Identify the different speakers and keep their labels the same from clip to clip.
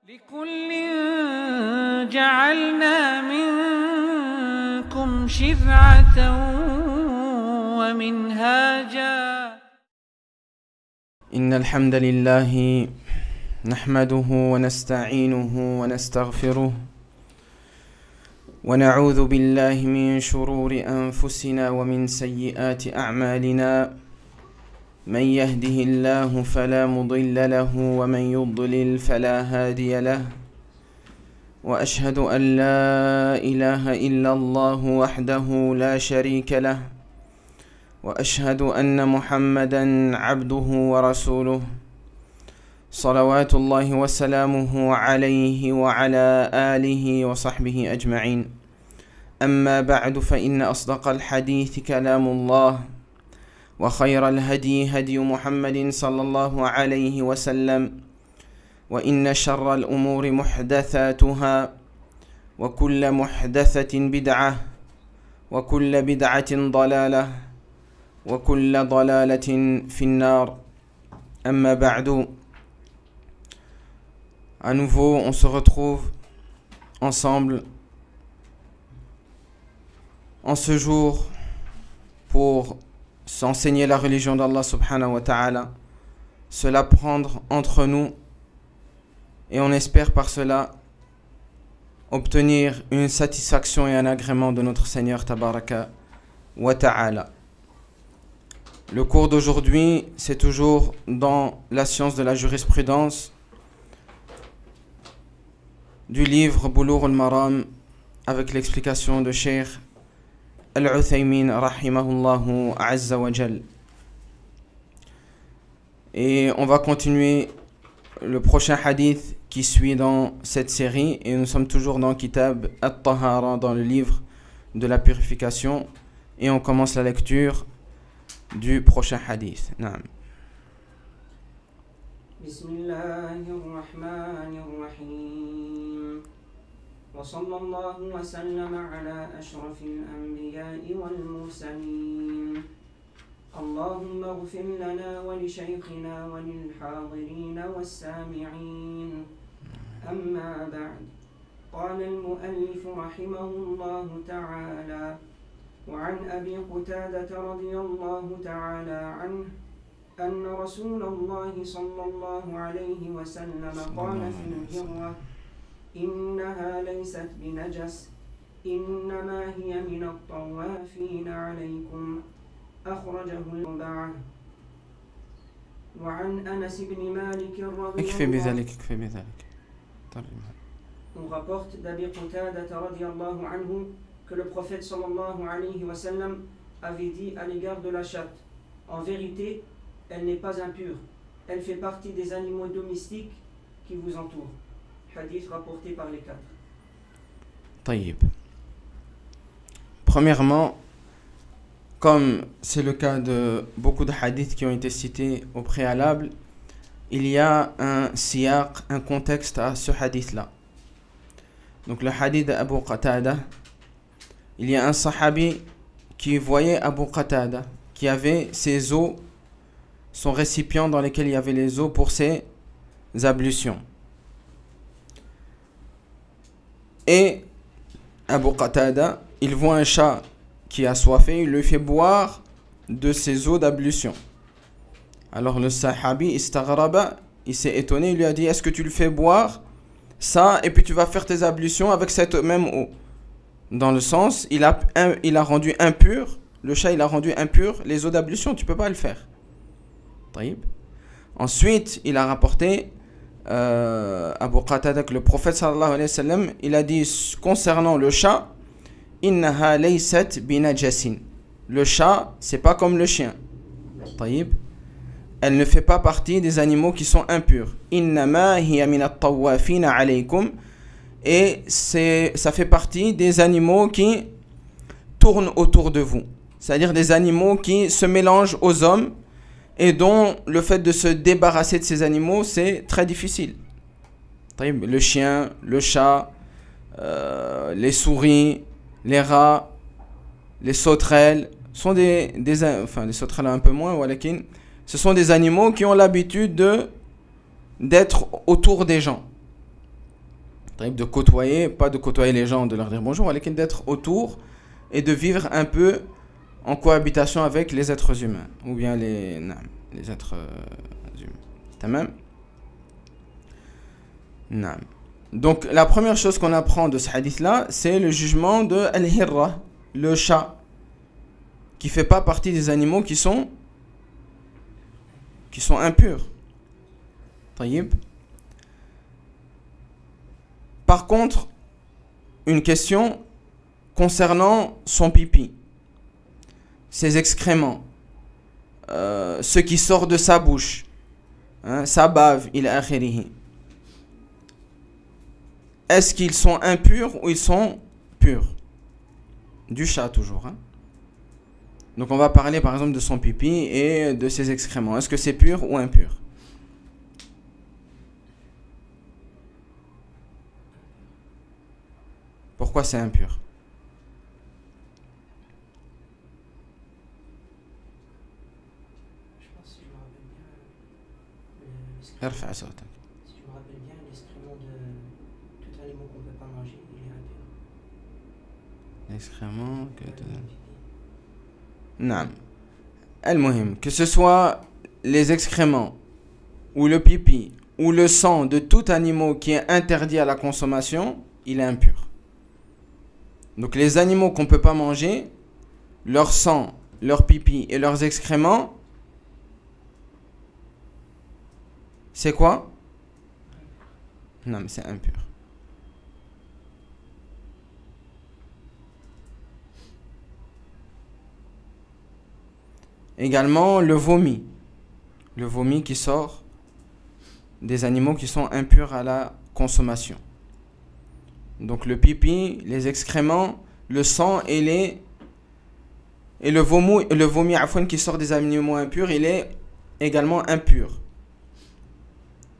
Speaker 1: لكل جعلنا منكم شرعة ومنهاجا
Speaker 2: إن الحمد لله نحمده ونستعينه ونستغفره ونعوذ بالله من شرور أنفسنا ومن سيئات أعمالنا من يهده الله فلا مضل له ومن يضلل فلا هادي له وأشهد أن لا إله إلا الله وحده لا شريك له وأشهد أن محمدًا عبده ورسوله صلوات الله وسلامه عليه وعلى آله وصحبه أجمعين أما بعد فإن أصدق الحديث كلام الله وخير الهدي هدي محمد صلى الله عليه وسلم وإن شر الأمور محدثاتها وكل محدثة بدعة وكل بدعة ضلالة وكل ضلالة في النار أما بعد. À nouveau, on se retrouve ensemble en ce jour pour s'enseigner la religion d'Allah subhanahu wa ta'ala, se l'apprendre entre nous et on espère par cela obtenir une satisfaction et un agrément de notre Seigneur tabaraka wa ta'ala. Le cours d'aujourd'hui, c'est toujours dans la science de la jurisprudence du livre Boulough al-Maram avec l'explication de Cheikh Al-Uthaymin rahimahullahu azza wa jal. Et on va continuer le prochain hadith qui suit dans cette série et nous sommes toujours dans Kitab At-Tahara, dans le livre de la purification, et on commence la lecture du prochain hadith. Naam.
Speaker 3: Bismillahirrahmanirrahim. وصلى الله وسلم على أشرف الأنبياء والمرسلين. اللهم اغفر لنا ولشيخنا وللحاضرين والسامعين. أما بعد، قال المؤلف رحمه الله تعالى: وعن أبي قتادة رضي الله تعالى عنه أن رسول الله صلى الله عليه وسلم قال في الهرة: إنها ليست بنجس إنما هي من الطوافين عليكم. أخرجه الأربعة. وعن أنس بن مالك رضي الله عنه. On rapporte d'Abi Qutadah radiyallahu anhu que le prophète sallallahu alayhi wa sallam avait dit à l'égard de la chatte: en vérité, elle n'est pas impure, elle fait partie des animaux domestiques qui vous entourent. Hadith rapporté par les quatre.
Speaker 2: Taïb. Premièrement, comme c'est le cas de beaucoup de hadiths qui ont été cités au préalable, il y a un siyaq, un contexte à ce hadith-là. Donc le hadith d'Abu Qatada, il y a un sahabi qui voyait Abu Qatada, qui avait ses eaux, son récipient dans lequel il y avait les eaux pour ses ablutions. Et Abu Qatada, il voit un chat qui a soifé, il lui fait boire de ses eaux d'ablution. Alors le sahabi istaghraba, il s'est étonné, il lui a dit: est-ce que tu le fais boire ça et puis tu vas faire tes ablutions avec cette même eau? Dans le sens, il a rendu impur, le chat il a rendu impur les eaux d'ablution, tu peux pas le faire. Taïb. Ensuite, il a rapporté Abu Qatada que le prophète sallallahu alayhi wa sallam, il a dit concernant le chat: innaha laysat binajasin. Le chat, c'est pas comme le chien. Taïb. Elle ne fait pas partie des animaux qui sont impurs. Innama hiya min at-tawafina alaykum. Et ça fait partie des animaux qui tournent autour de vous. C'est-à-dire des animaux qui se mélangent aux hommes et dont le fait de se débarrasser de ces animaux, c'est très difficile. Le chien, le chat, les souris, les rats, les sauterelles, sont enfin les sauterelles un peu moins, ce sont des animaux qui ont l'habitude d'être autour des gens. De côtoyer, pas de côtoyer les gens, de leur dire bonjour, mais d'être autour et de vivre un peu en cohabitation avec les êtres humains, ou bien les êtres humains. Tamam? Naam. Donc la première chose qu'on apprend de ce hadith-là, c'est le jugement de al-hirra, le chat, qui fait pas partie des animaux qui sont impurs. Taïb. Par contre, une question concernant son pipi, ses excréments, ce qui sort de sa bouche, sa bave, ila akhirihi. Est-ce qu'ils sont impurs ou ils sont purs? Du chat toujours. Donc on va parler par exemple de son pipi et de ses excréments. Est-ce que c'est pur ou impur? Pourquoi c'est impur?
Speaker 3: Je pense, si je me rappelle bien, si je me rappelle bien, l'excrément de tout animal qu'on ne peut pas manger, il est impur.
Speaker 2: L'excrément Non. Al-Muhim, que ce soit les excréments ou le pipi ou le sang de tout animal qui est interdit à la consommation, il est impur. Donc les animaux qu'on ne peut pas manger, leur sang, leur pipi et leurs excréments, c'est quoi? Non, mais c'est impur. Également le vomi. Le vomi qui sort des animaux qui sont impurs à la consommation. Donc le pipi, les excréments, le sang et le vomi qui sort des animaux impurs, il est également impur.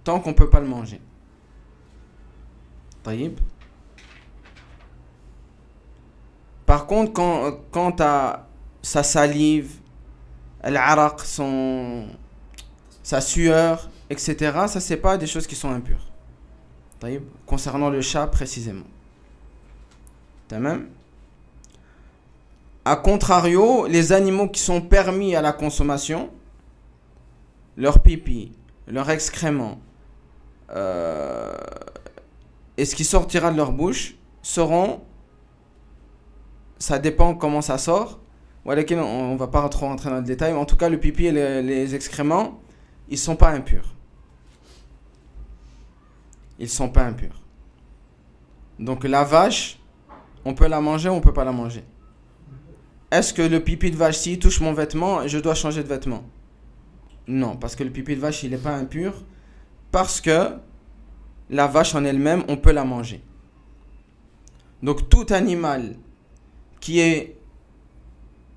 Speaker 2: Tant qu'on ne peut pas le manger. Taïb. Par contre, quand à sa salive, l'araq, sa sueur, etc., ça c'est pas des choses qui sont impures. Taïb. Concernant le chat précisément. Tamam. A contrario, les animaux qui sont permis à la consommation, leur pipi, leur excrément, et ce qui sortira de leur bouche seront, ça dépend comment ça sort, on ne va pas trop rentrer dans le détail, mais en tout cas le pipi et les excréments, ils ne sont pas impurs. Ils ne sont pas impurs. Donc la vache, on peut la manger ou on ne peut pas la manger? Est-ce que le pipi de vache, s'il touche mon vêtement, je dois changer de vêtement? Non, parce que le pipi de vache, il n'est pas impur, parce que la vache en elle-même, on peut la manger. Donc tout animal qui est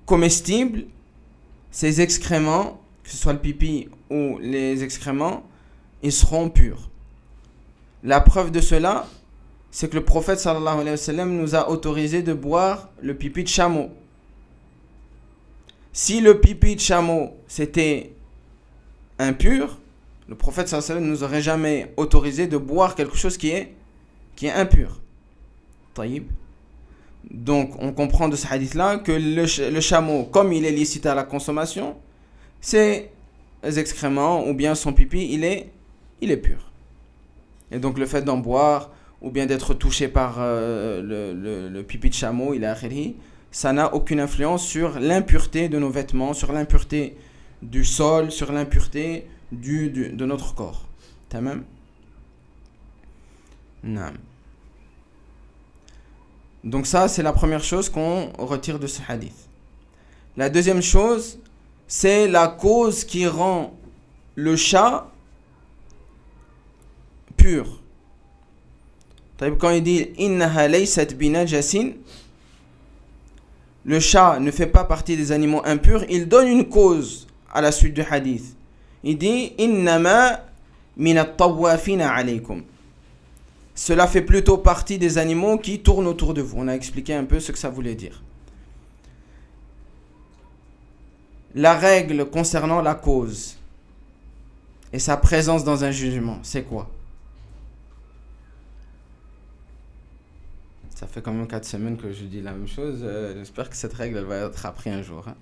Speaker 2: comestible, ses excréments, que ce soit le pipi ou les excréments, ils seront purs. La preuve de cela, c'est que le prophète sallallahu alayhi wa sallam nous a autorisé de boire le pipi de chameau. Si le pipi de chameau c'était impur, le prophète sallallahu alayhi wa sallam nous aurait jamais autorisé de boire quelque chose qui est impur. Taïb. Donc on comprend de ce hadith là que le chameau, comme il est licite à la consommation, ses excréments ou bien son pipi, il est pur. Et donc le fait d'en boire ou bien d'être touché par le pipi de chameau, ça n'a aucune influence sur l'impureté de nos vêtements, sur l'impureté du sol, sur l'impureté de notre corps. Tamam? Naam. Donc ça, c'est la première chose qu'on retire de ce hadith. La deuxième chose, c'est la cause qui rend le chat pur. Quand il dit « Innaha laysat binajasin », le chat ne fait pas partie des animaux impurs, il donne une cause à la suite du hadith. Il dit « Innama min at-tawafina alaykum ». Cela fait plutôt partie des animaux qui tournent autour de vous. On a expliqué un peu ce que ça voulait dire. La règle concernant la cause et sa présence dans un jugement, c'est quoi? Ça fait quand même 4 semaines que je dis la même chose. J'espère que cette règle elle va être apprise un jour. Hein.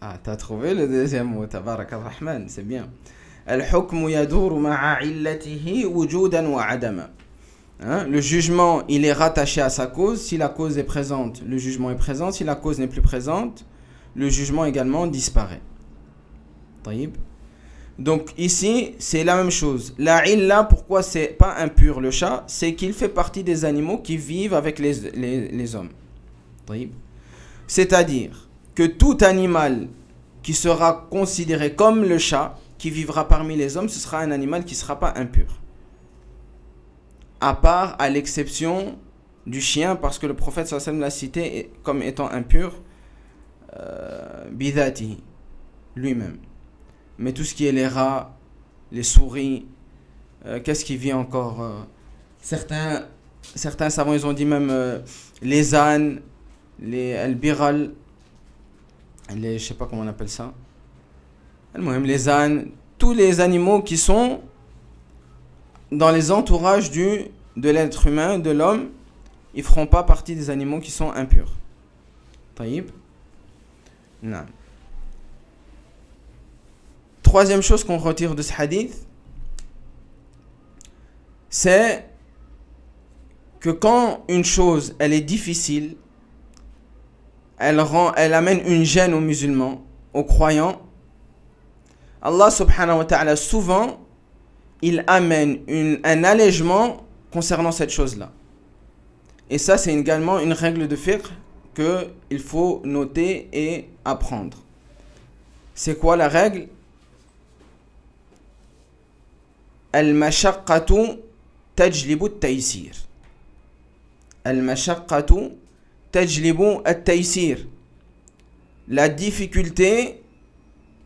Speaker 2: Ah, t'as trouvé le deuxième mot, tabarak ar-Rahman, c'est bien. Al-hukmu yaduru ma'a illatihi wujudan wa adama. Le jugement, il est rattaché à sa cause. Si la cause est présente, le jugement est présent. Si la cause n'est plus présente, le jugement également disparaît. Taïb. Donc ici, c'est la même chose. La illa, pourquoi c'est pas impur le chat? C'est qu'il fait partie des animaux qui vivent avec les hommes. Taïb. C'est-à-dire que tout animal qui sera considéré comme le chat, qui vivra parmi les hommes, ce sera un animal qui ne sera pas impur. À part, à l'exception du chien, parce que le prophète sallallahu alayhi wa sallam l'a cité comme étant impur, bidhatihi, lui-même. Mais tout ce qui est les rats, les souris, qu'est-ce qui vit encore certains savants, ils ont dit même les ânes, les albiral, je sais pas comment on appelle ça, les ânes, tous les animaux qui sont dans les entourages de l'être humain, de l'homme, ils ne feront pas partie des animaux qui sont impurs. Taïb. Non. Troisième chose qu'on retire de ce hadith, c'est que quand une chose elle est difficile, elle amène une gêne aux musulmans, aux croyants, Allah subhanahu wa ta'ala souvent il amène un allègement concernant cette chose-là. Et ça, c'est également une règle de fiqh qu'il faut noter et apprendre. C'est quoi la règle? Al-mashaqqatu tajlibu at-taysir. Al-mashaqqatu tajlibu at-taysir. La difficulté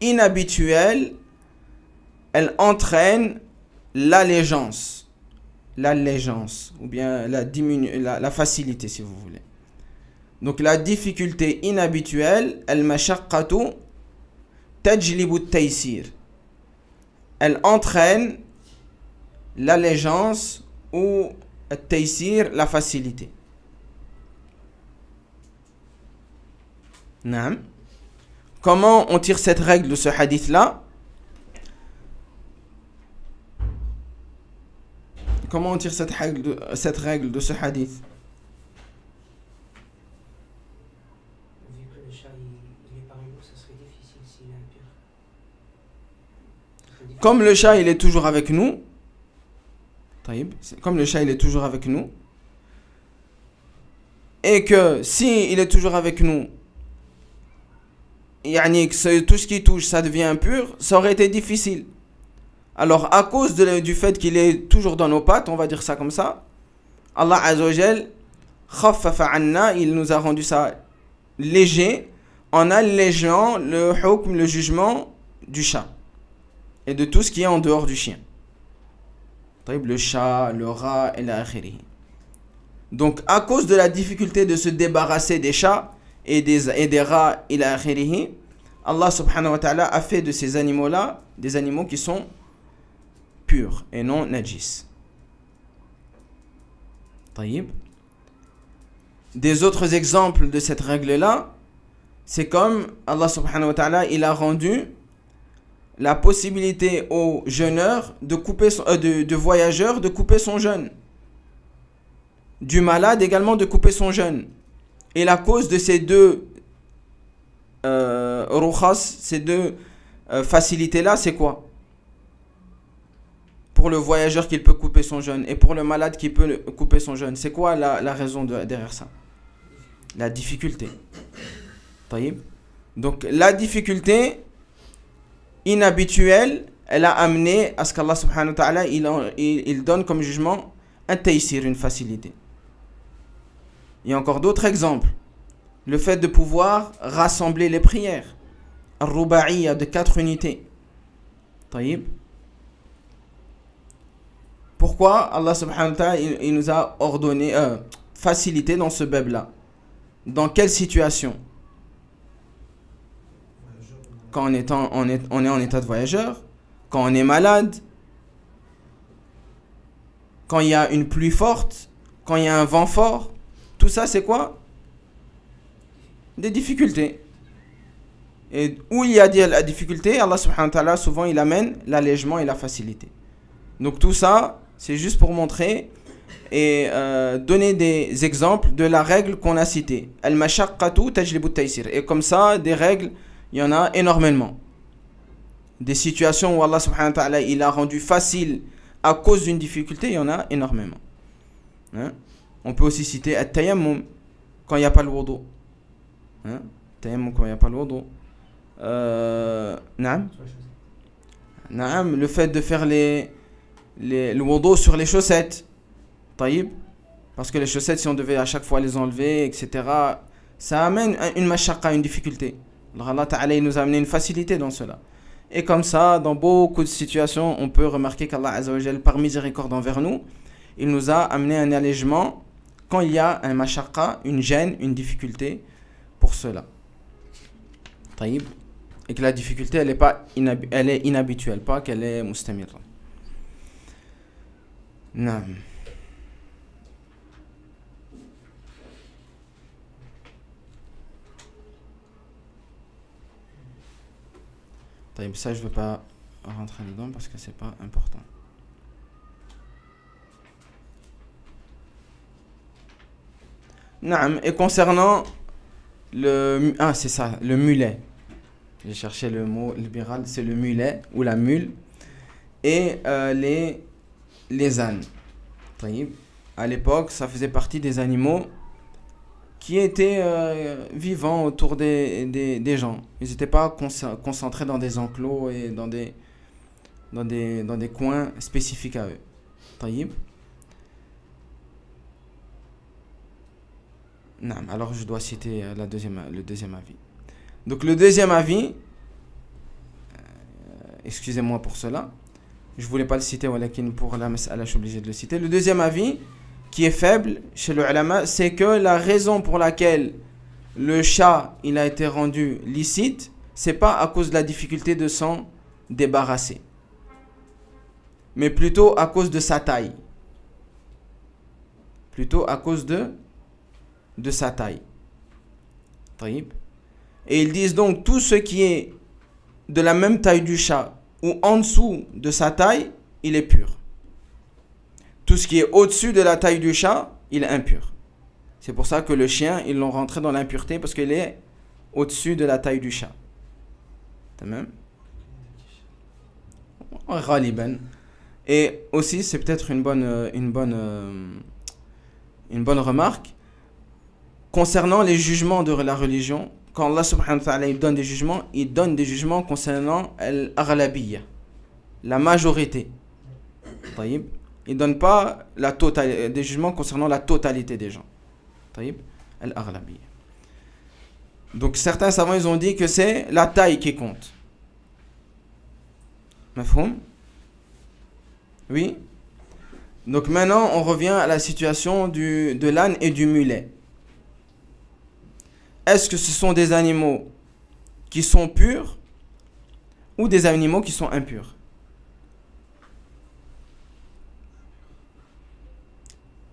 Speaker 2: inhabituelle, elle entraîne l'allégeance, ou bien la facilité, si vous voulez. Donc la difficulté inhabituelle, al-mashaqqatu tajlibu at-taysir. Elle entraîne l'allégeance ou at-taysir, la facilité. Naam. Comment on tire cette règle de ce hadith-là? Comment on tire cette règle de ce hadith?
Speaker 3: Vu que le chat il est parmi nous, ça serait difficile s'il est impur.
Speaker 2: Comme le chat il est toujours avec nous, comme le chat il est toujours avec nous, et que si il est toujours avec nous, yani que tout ce qui touche ça devient impur, ça aurait été difficile. Alors, à cause du fait qu'il est toujours dans nos pattes, on va dire ça comme ça, Allah Azza wa Jal, khaffafa anna, il nous a rendu ça léger en allégeant le hukm, le jugement du chat et de tout ce qui est en dehors du chien. Le chat, le rat et l'akhiri. Donc, à cause de la difficulté de se débarrasser des chats et des rats et l'akhiri, Allah subhanahu wa ta'ala a fait de ces animaux-là des animaux qui sont pur et non najis. Taïb. Des autres exemples de cette règle-là, c'est comme Allah subhanahu wa ta'ala, il a rendu la possibilité aux jeûneurs de couper de voyageurs de couper son jeûne. Du malade également de couper son jeûne. Et la cause de ces deux rukhas, ces deux facilités-là, c'est quoi? Pour le voyageur qui peut couper son jeûne et pour le malade qui peut couper son jeûne, c'est quoi la raison derrière ça? La difficulté. Taïb. Donc la difficulté inhabituelle, elle a amené à ce qu'Allah subhanahu wa ta'ala il donne comme jugement un taysir, une facilité. Il y a encore d'autres exemples. Le fait de pouvoir rassembler les prières. Ar-Ruba'iyya de 4 unités. Taïb. Pourquoi Allah subhanahu wa ta'ala il nous a ordonné, facilité dans ce bab-là? Dans quelle situation? Quand on est en état de voyageur, quand on est malade, quand il y a une pluie forte, quand il y a un vent fort, tout ça c'est quoi? Des difficultés. Et où il y a la difficulté, Allah subhanahu wa ta'ala souvent il amène l'allègement et la facilité. Donc tout ça c'est juste pour montrer et donner des exemples de la règle qu'on a citée. Al-mashaqqatu tajlibu at-taysir. Et comme ça, des règles, il y en a énormément. Des situations où Allah subhanahu wa ta'ala il a rendu facile à cause d'une difficulté, il y en a énormément. Hein? On peut aussi citer at-tayammum quand il n'y a pas le wudu. Hein? Tayammum quand il n'y a pas le wudu. Naam, le fait de faire le wudu sur les chaussettes. Taïb, parce que les chaussettes, si on devait à chaque fois les enlever, etc., ça amène une mashaqqa, une difficulté. Alors Allah Ta'ala il nous a amené une facilité dans cela. Et comme ça, dans beaucoup de situations, on peut remarquer qu'Allah Azza wa Jal, par miséricorde envers nous, il nous a amené un allègement quand il y a un mashaqqa, une gêne, une difficulté pour cela. Taïb. Et que la difficulté, elle est inhabituelle, pas qu'elle est mustamira. Naam. Ça je ne veux pas rentrer dedans parce que c'est pas important. Naam, et concernant c'est ça, le mulet. J'ai cherché le mot libéral, c'est le mulet ou la mule et les ânes. À l'époque, ça faisait partie des animaux qui étaient vivants autour des gens. Ils n'étaient pas concentrés dans des enclos et dans des coins spécifiques à eux. Taïb. Non, alors je dois citer le deuxième avis. Donc le deuxième avis, excusez-moi pour cela, je voulais pas le citer, mais pour la mas'ala, je suis obligé de le citer. Le deuxième avis, qui est faible chez le ulama, c'est que la raison pour laquelle le chat il a été rendu licite, c'est pas à cause de la difficulté de s'en débarrasser, mais plutôt à cause de sa taille. Plutôt à cause de sa taille. Taïb. Et ils disent donc tout ce qui est de la même taille du chat ou en dessous de sa taille, il est pur. Tout ce qui est au-dessus de la taille du chat, il est impur. C'est pour ça que le chien, ils l'ont rentré dans l'impureté parce qu'il est au-dessus de la taille du chat. T'as même? Et aussi, c'est peut-être une bonne remarque concernant les jugements de la religion. Quand Allah subhanahu wa ta'ala il donne des jugements concernant al-aghlabiyya, la majorité. Taïb. Il ne donne pas des jugements concernant la totalité des gens. Taïb, al-aghlabiyya. Donc certains savants ils ont dit que c'est la taille qui compte. Mafhoum? Oui? Donc maintenant on revient à la situation de l'âne et du mulet. Est-ce que ce sont des animaux qui sont purs ou des animaux qui sont impurs?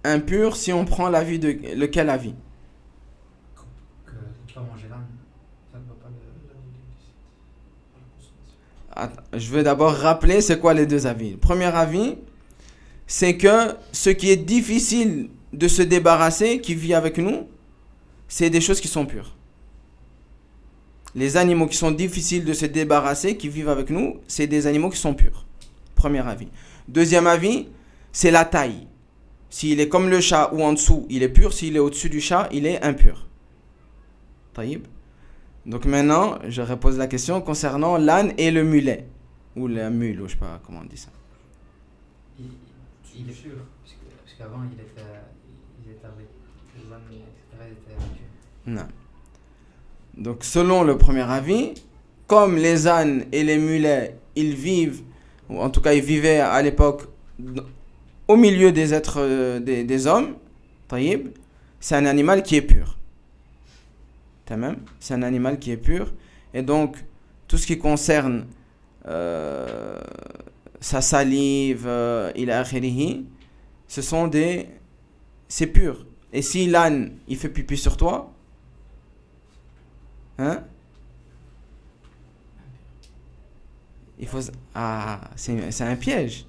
Speaker 2: Impur si on prend l'avis de lequel avis?
Speaker 4: Que pas manger l'âne, ça ne va pas
Speaker 2: Attends, je vais d'abord rappeler c'est quoi les deux avis. Le premier avis, c'est que ce qui est difficile de se débarrasser, qui vit avec nous, c'est des choses qui sont pures. Les animaux qui sont difficiles de se débarrasser, qui vivent avec nous, c'est des animaux qui sont purs. Premier avis. Deuxième avis, c'est la taille. S'il est comme le chat ou en dessous, il est pur. S'il est au-dessus du chat, il est impur. Taïb. Donc maintenant, je repose la question concernant l'âne et le mulet. Ou la mule, ou je ne sais pas comment on dit ça.
Speaker 4: Il est sûr, parce qu'avant il était avec les ânes, etc. Il était avec eux.
Speaker 2: Non. Donc selon le premier avis, comme les ânes et les mulets, ils vivent, ou en tout cas ils vivaient à l'époque au milieu des êtres des hommes, taïb, c'est un animal qui est pur. Tamam, c'est un animal qui est pur. Et donc tout ce qui concerne sa salive, ila akhirihi, c'est pur. Et si l'âne, il fait pipi sur toi, hein? C'est un piège.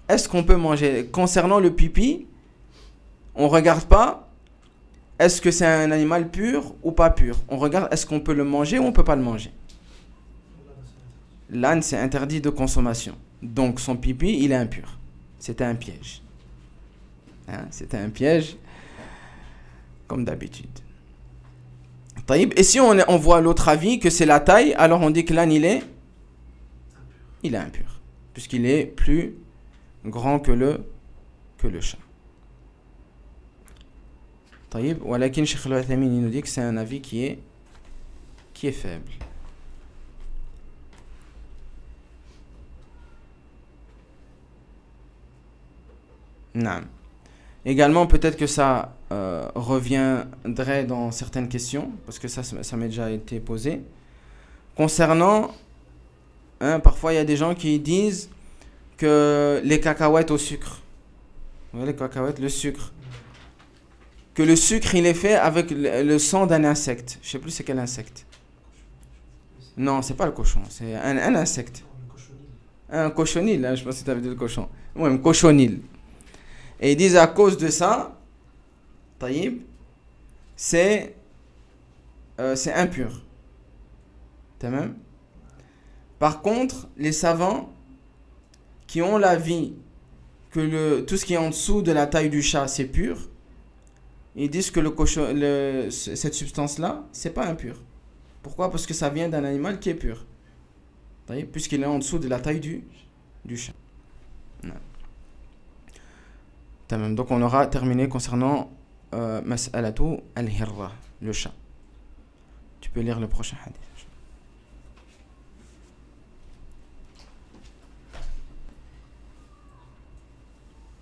Speaker 2: Est-ce qu'on peut manger? Concernant le pipi, on regarde pas est-ce que c'est un animal pur ou pas pur. On regarde est-ce qu'on peut le manger ou on peut pas le manger. L'âne, c'est interdit de consommation. Donc son pipi, il est impur. C'était un piège. Hein? C'était un piège, comme d'habitude. Et si on voit l'autre avis, que c'est la taille, alors on dit que l'âne, il est impur. Puisqu'il est plus grand que le chat. Walakin Cheikh Al-Uthaymin, il nous dit que c'est un avis qui est faible. Non. Également, peut-être que ça reviendrait dans certaines questions, parce que ça m'est déjà été posé. Concernant, parfois il y a des gens qui disent que les cacahuètes au sucre, les cacahuètes, le sucre, que le sucre il est fait avec le sang d'un insecte. Je sais plus c'est quel insecte. Non, c'est pas le cochon, c'est un insecte. Un cochonil, hein, je pense que tu avais dit le cochon. Oui, un cochonil. Et ils disent à cause de ça, c'est impur. Tamam. Par contre, les savants qui ont l'avis que tout ce qui est en dessous de la taille du chat, c'est pur, ils disent que cette substance-là, c'est pas impur. Pourquoi? Parce que ça vient d'un animal qui est pur. Puisqu'il est en dessous de la taille du chat. Non. Donc on aura terminé concernant Mas'alatu al-Hirra, le chat. Tu peux lire le prochain hadith.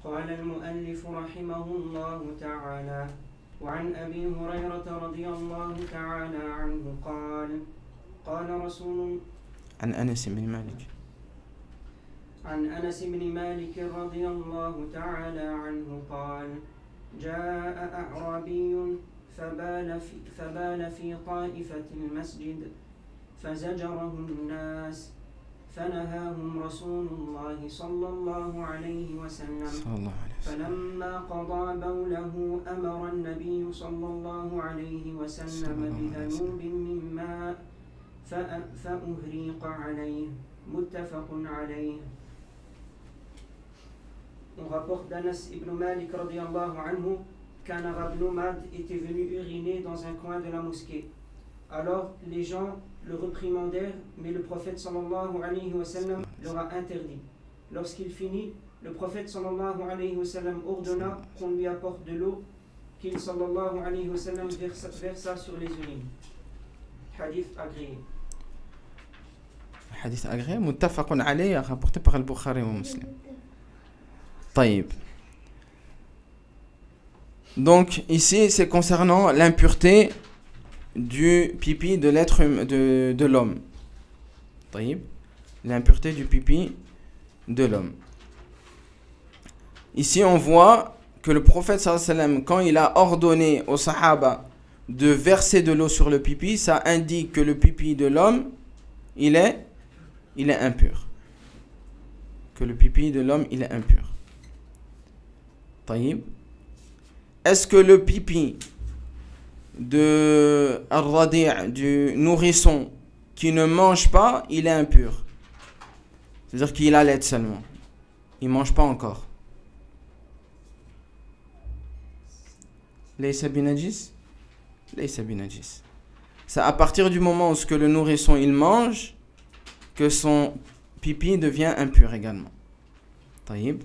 Speaker 3: قال المؤلف رحمه الله تعالى وعن أبي هريرة رضي الله تعالى عنه قال رسول
Speaker 2: عن أنس بن مالك
Speaker 3: عن أنس بن مالك رضي الله تعالى عنه قال جاء أعرابي فبال في طائفة المسجد فزجره الناس فنهاهم رسول الله صلى الله عليه وسلم فلما قضى بوله أمر النبي صلى الله عليه وسلم بذنوب من ماء فأهريق عليه متفق عليه. On rapporte d'Anas ibn Malik radiyallahu anhu qu'un arabe nomade était venu uriner dans un coin de la mosquée. Alors les gens le réprimandèrent, mais le prophète sallallahu alayhi wa sallam leur a interdit. Lorsqu'il finit, le prophète sallallahu alayhi wa sallam ordonna qu'on lui apporte de l'eau qu'il sallallahu alayhi wa sallam versa sur les urines. Hadith agréé.
Speaker 2: Hadith agréé, muttafaqun alayhi, rapporté par Al-Bukhari ou Muslim. Taïb. Donc ici c'est concernant l'impureté du pipi de l'être de l'homme. Taïb. L'impureté du pipi de l'homme. Ici on voit que le prophète sallallahu alayhi wa sallam, quand il a ordonné aux sahaba de verser de l'eau sur le pipi, ça indique que le pipi de l'homme il est impur. Que le pipi de l'homme il est impur. Taïb. Est-ce que le pipi de al-radi', du nourrisson qui ne mange pas, il est impur? C'est-à-dire qu'il allait seulement. Il ne mange pas encore. Laysa binajis? Laysa binajis. C'est à partir du moment où le nourrisson il mange que son pipi devient impur également. Taïb.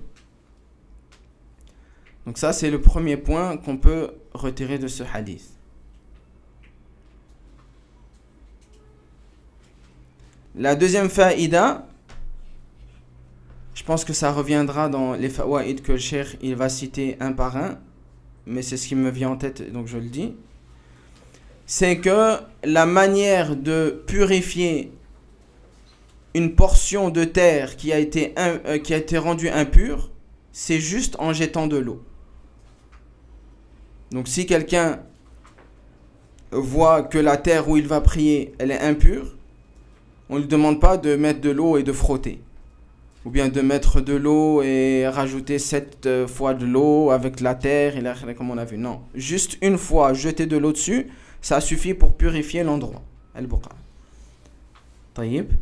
Speaker 2: Donc ça c'est le premier point qu'on peut retirer de ce hadith. La deuxième faïda, je pense que ça reviendra dans les fawaïd que le cheikh il va citer un par un, mais c'est ce qui me vient en tête donc je le dis. C'est que la manière de purifier une portion de terre qui a été rendue impure, c'est juste en jetant de l'eau. Donc si quelqu'un voit que la terre où il va prier, elle est impure, on ne lui demande pas de mettre de l'eau et de frotter. Ou bien de mettre de l'eau et rajouter 7 fois de l'eau avec la terre, et comme on a vu. Non, juste une fois jeter de l'eau dessus, ça suffit pour purifier l'endroit. Al-Buqa. Taïb.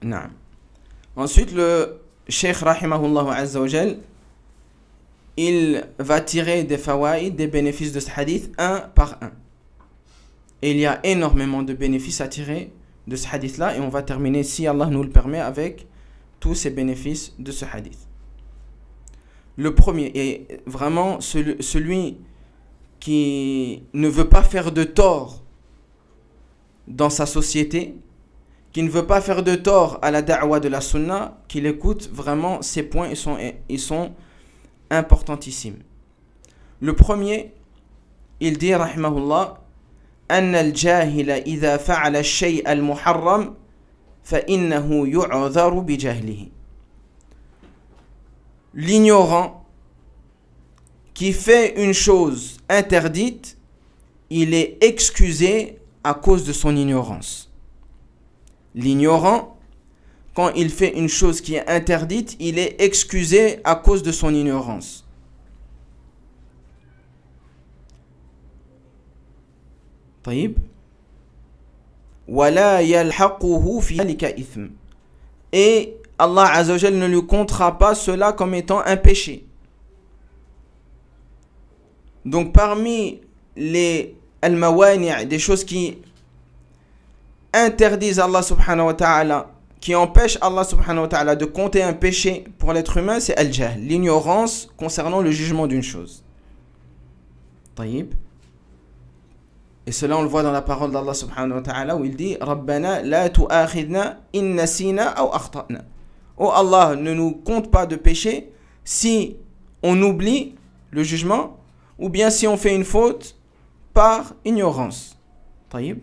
Speaker 2: Naam. Ensuite, le Cheikh Rahimahullah Azza wa Jal, il va tirer des fawaïd, des bénéfices de ce hadith, un par un. Et il y a énormément de bénéfices à tirer de ce hadith-là, et on va terminer, si Allah nous le permet, avec tous ces bénéfices de ce hadith. Le premier, est vraiment celui qui ne veut pas faire de tort dans sa société, qui ne veut pas faire de tort à la da'wa de la sunna, qu'il écoute vraiment ces points, ils sont importantissimes. Le premier, il dit, rahimahullah, أن الجاهل إذا فعل الشيء المحرم فإنه يعذر بجهله. L'ignorant qui fait une chose interdite, il est excusé à cause de son ignorance. L'ignorant, quand il fait une chose qui est interdite, il est excusé à cause de son ignorance. طيب ولا يلحقه في ذلك إثم. Et Allah Azza wa Jal ne lui comptera pas cela comme étant un péché. Donc parmi les al-mawani', des choses qui interdisent Allah subhanahu wa ta'ala, qui empêchent Allah subhanahu wa ta'ala de compter un péché pour l'être humain, c'est al-jahl, l'ignorance concernant le jugement d'une chose. طيب. Et cela on le voit dans la parole d'Allah subhanahu wa ta'ala où il dit Rabbana la tu'akhidna in nasina aw akhta'na. Oh Allah, ne nous compte pas de péché si on oublie le jugement ou bien si on fait une faute par ignorance. طيب.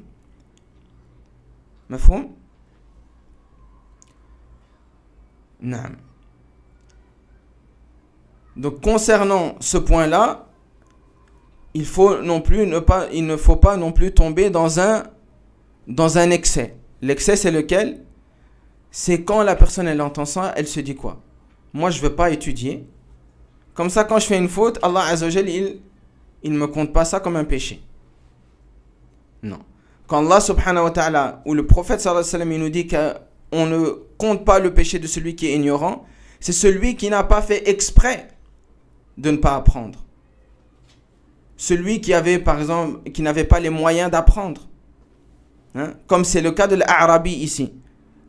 Speaker 2: مفهوم؟ نعم. Donc concernant ce point-là, il ne faut pas non plus tomber dans un excès. L'excès, c'est lequel? C'est quand la personne elle entend ça, elle se dit quoi? Moi je ne veux pas étudier. Comme ça, quand je fais une faute, Allah Azza wa Jal, il ne me compte pas ça comme un péché. Non. Quand Allah subhanahu wa ta'ala ou le prophète sallallahu alayhi wa sallam, il nous dit qu'on ne compte pas le péché de celui qui est ignorant, c'est celui qui n'a pas fait exprès de ne pas apprendre. Celui qui avait, par exemple, qui n'avait pas les moyens d'apprendre. Hein? Comme c'est le cas de l'Arabi ici.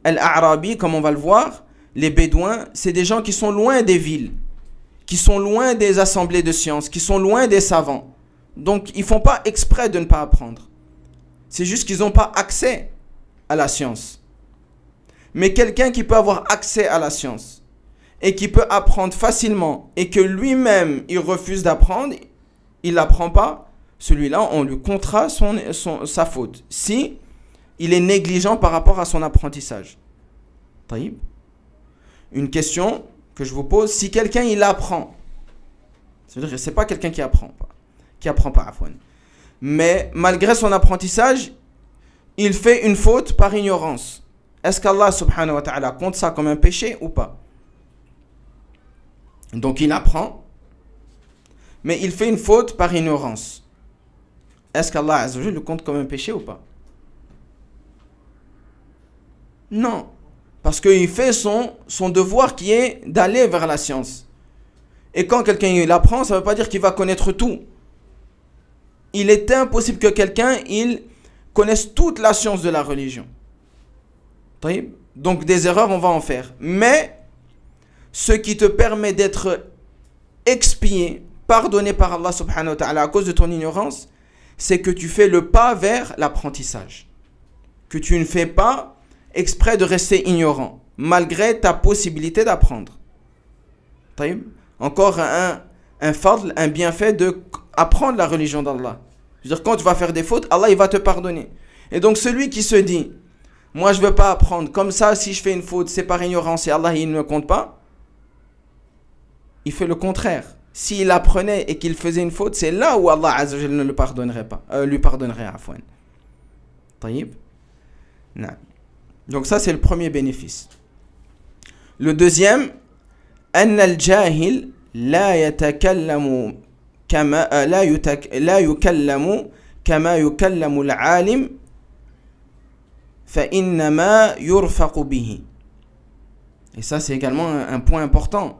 Speaker 2: L'Arabi, comme on va le voir, les Bédouins, c'est des gens qui sont loin des villes, qui sont loin des assemblées de sciences, qui sont loin des savants. Donc, ils ne font pas exprès de ne pas apprendre. C'est juste qu'ils n'ont pas accès à la science. Mais quelqu'un qui peut avoir accès à la science et qui peut apprendre facilement et que lui-même, il refuse d'apprendre, il n'apprend pas, celui-là, on lui comptera sa faute. Si il est négligent par rapport à son apprentissage. Taïb. Une question que je vous pose, si quelqu'un il apprend, c'est-à-dire que ce n'est pas quelqu'un qui apprend pas, mais malgré son apprentissage, il fait une faute par ignorance. Est-ce qu'Allah subhanahu wa ta'ala compte ça comme un péché ou pas? Donc il apprend, mais il fait une faute par ignorance. Est-ce qu'Allah Azza wa Jal le compte comme un péché ou pas? Non. Parce qu'il fait son devoir qui est d'aller vers la science. Et quand quelqu'un il apprend, ça ne veut pas dire qu'il va connaître tout. Il est impossible que quelqu'un il connaisse toute la science de la religion. Donc des erreurs, on va en faire. Mais ce qui te permet d'être expié, pardonné par Allah subhanahu wa ta'ala à cause de ton ignorance, c'est que tu fais le pas vers l'apprentissage. Que tu ne fais pas exprès de rester ignorant, malgré ta possibilité d'apprendre. Encore un fadl, un bienfait d'apprendre la religion d'Allah. C'est-à-dire quand tu vas faire des fautes, Allah il va te pardonner. Et donc celui qui se dit, moi je veux pas apprendre. Comme ça, si je fais une faute, c'est par ignorance et Allah il ne me compte pas. Il fait le contraire. S'il apprenait et qu'il faisait une faute, c'est là où Allah Azza wa Jalla ne le pardonnerait pas. Lui pardonnerait, afwan. Taïb. Non. Donc ça, c'est le premier bénéfice. Le deuxième, أن الجاهل لا يتكلم كما لا يكلم كما يكلم العالم فإنما يرفق به. Et ça, c'est également un point important.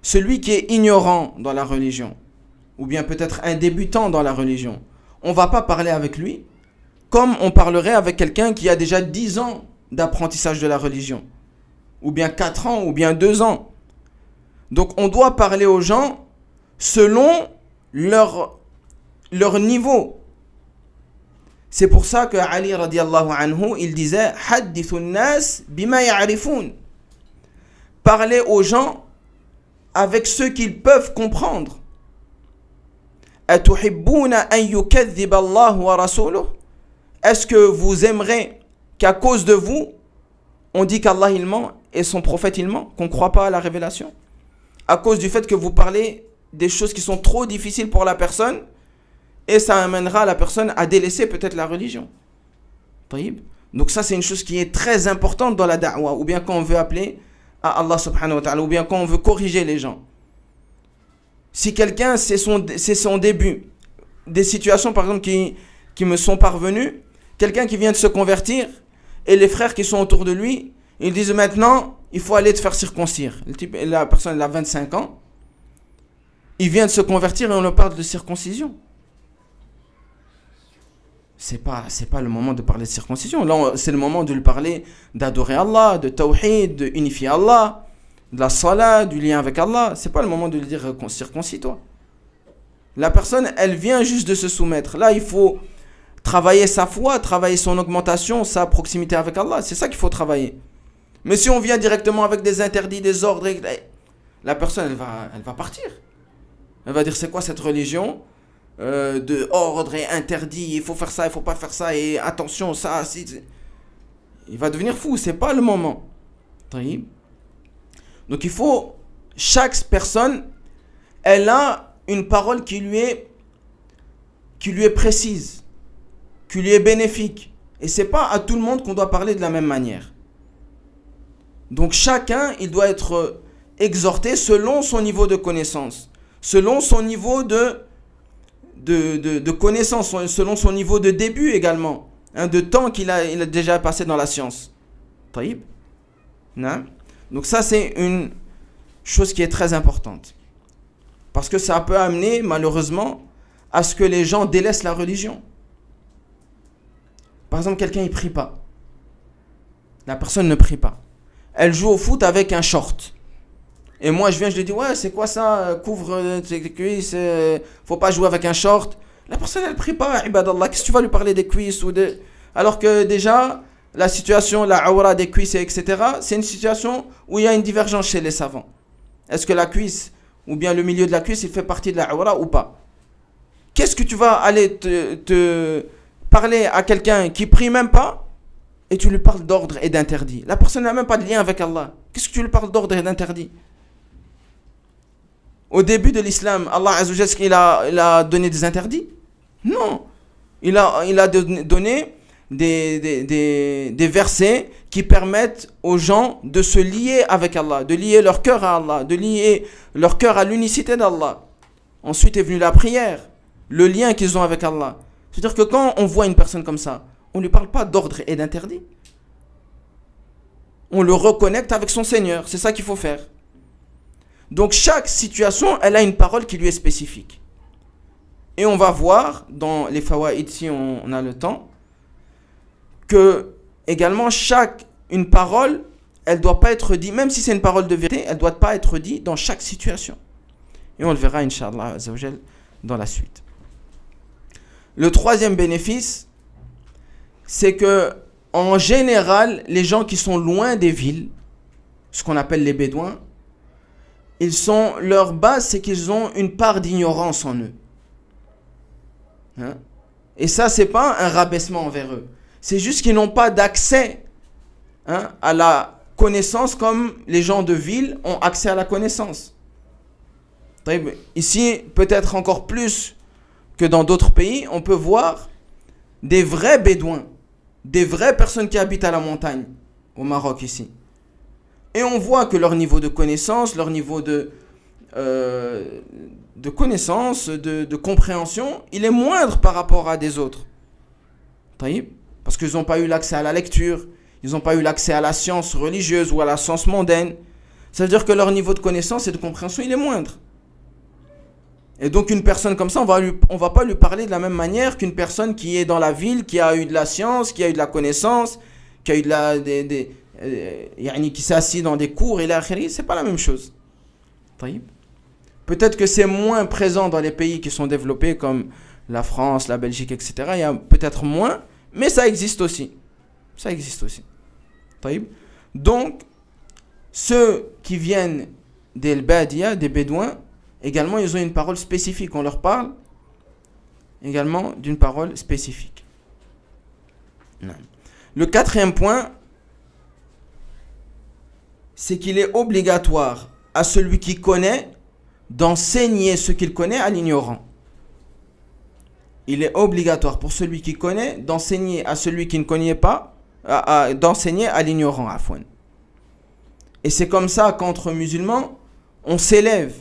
Speaker 2: Celui qui est ignorant dans la religion, ou bien peut-être un débutant dans la religion, on ne va pas parler avec lui comme on parlerait avec quelqu'un qui a déjà 10 ans d'apprentissage de la religion, ou bien 4 ans, ou bien 2 ans. Donc on doit parler aux gens selon leur niveau. C'est pour ça que Ali radiallahu anhu, il disait « Haddithu nas bima ya'rifun » Parler aux gens avec ceux qu'ils peuvent comprendre. Atuhibbuna an yukadhdhib Allah wa rasuluh? Est-ce que vous aimerez qu'à cause de vous, on dit qu'Allah il ment et son prophète il ment, qu'on ne croit pas à la révélation? À cause du fait que vous parlez des choses qui sont trop difficiles pour la personne et ça amènera la personne à délaisser peut-être la religion. Donc ça c'est une chose qui est très importante dans la da'wah, ou bien quand on veut appeler à Allah subhanahu wa ta'ala, ou bien quand on veut corriger les gens. Si quelqu'un, c'est son début, des situations par exemple qui me sont parvenues, quelqu'un qui vient de se convertir, et les frères qui sont autour de lui, ils disent maintenant, il faut aller te faire circoncire. La personne elle a 25 ans, il vient de se convertir et on lui parle de circoncision. C'est pas le moment de parler de circoncision. Là, c'est le moment de lui parler d'adorer Allah, de tawhid, de unifier Allah, de la salat, du lien avec Allah. C'est pas le moment de lui dire circoncis-toi. La personne, elle vient juste de se soumettre. Là, il faut travailler sa foi, travailler son augmentation, sa proximité avec Allah. C'est ça qu'il faut travailler. Mais si on vient directement avec des interdits, des ordres, la personne, elle va partir. Elle va dire, c'est quoi cette religion de ordre et interdit, il faut faire ça, il faut pas faire ça, et attention, ça, il va devenir fou, c'est pas le moment. Donc il faut, chaque personne, elle a une parole qui lui est précise, qui lui est bénéfique, et c'est pas à tout le monde qu'on doit parler de la même manière. Donc chacun, il doit être exhorté selon son niveau de connaissance, selon son niveau de connaissance, selon son niveau de début également, de temps qu'il a déjà passé dans la science. Taïb. Donc ça c'est une chose qui est très importante, parce que ça peut amener malheureusement à ce que les gens délaissent la religion. Par exemple, quelqu'un il prie pas, la personne ne prie pas, elle joue au foot avec un short. Et moi je viens, je lui dis ouais, c'est quoi ça, couvre tes cuisses, faut pas jouer avec un short. La personne elle prie pas, ibadallah, qu'est-ce que tu vas lui parler des cuisses alors que déjà la situation, la aura des cuisses etc., c'est une situation où il y a une divergence chez les savants. Est-ce que la cuisse ou bien le milieu de la cuisse il fait partie de la aura ou pas? Qu'est-ce que tu vas aller te parler à quelqu'un qui prie même pas et tu lui parles d'ordre et d'interdit? La personne n'a même pas de lien avec Allah. Qu'est-ce que tu lui parles d'ordre et d'interdit? Au début de l'islam, Allah Azza wa Jalla, il a donné des interdits? Non. Il a donné des versets qui permettent aux gens de se lier avec Allah, de lier leur cœur à Allah, de lier leur cœur à l'unicité d'Allah. Ensuite est venue la prière, le lien qu'ils ont avec Allah. C'est-à-dire que quand on voit une personne comme ça, on ne lui parle pas d'ordre et d'interdit. On le reconnecte avec son Seigneur. C'est ça qu'il faut faire. Donc chaque situation, elle a une parole qui lui est spécifique. Et on va voir dans les fawaïd, si on a le temps, que également une parole, elle ne doit pas être dite, même si c'est une parole de vérité, elle ne doit pas être dite dans chaque situation. Et on le verra, Inch'Allah Azza wa Jal, dans la suite. Le troisième bénéfice, c'est que en général, les gens qui sont loin des villes, ce qu'on appelle les bédouins, leur base, c'est qu'ils ont une part d'ignorance en eux. Et ça, c'est pas un rabaissement envers eux. C'est juste qu'ils n'ont pas d'accès à la connaissance comme les gens de ville ont accès à la connaissance. Ici, peut-être encore plus que dans d'autres pays, on peut voir des vrais bédouins, des vraies personnes qui habitent à la montagne, au Maroc ici. Et on voit que leur niveau de connaissance, leur niveau de connaissance, de compréhension, il est moindre par rapport à des autres. Parce qu'ils n'ont pas eu l'accès à la lecture, ils n'ont pas eu l'accès à la science religieuse ou à la science mondaine. Ça veut dire que leur niveau de connaissance et de compréhension, il est moindre. Et donc une personne comme ça, on va pas lui parler de la même manière qu'une personne qui est dans la ville, qui a eu de la science, qui a eu de la connaissance, qui a eu qui s'est assis dans des cours et l'akhiri, c'est pas la même chose. Peut-être que c'est moins présent dans les pays qui sont développés comme la France, la Belgique, etc. Il y a peut-être moins, mais ça existe aussi. Ça existe aussi. Donc, ceux qui viennent des Badia, des Bédouins, également, ils ont une parole spécifique. On leur parle également d'une parole spécifique. Le quatrième point, c'est qu'il est obligatoire à celui qui connaît d'enseigner ce qu'il connaît à l'ignorant. Il est obligatoire pour celui qui connaît d'enseigner à celui qui ne connaît pas, d'enseigner à l'ignorant. Et c'est comme ça qu'entre musulmans, on s'élève.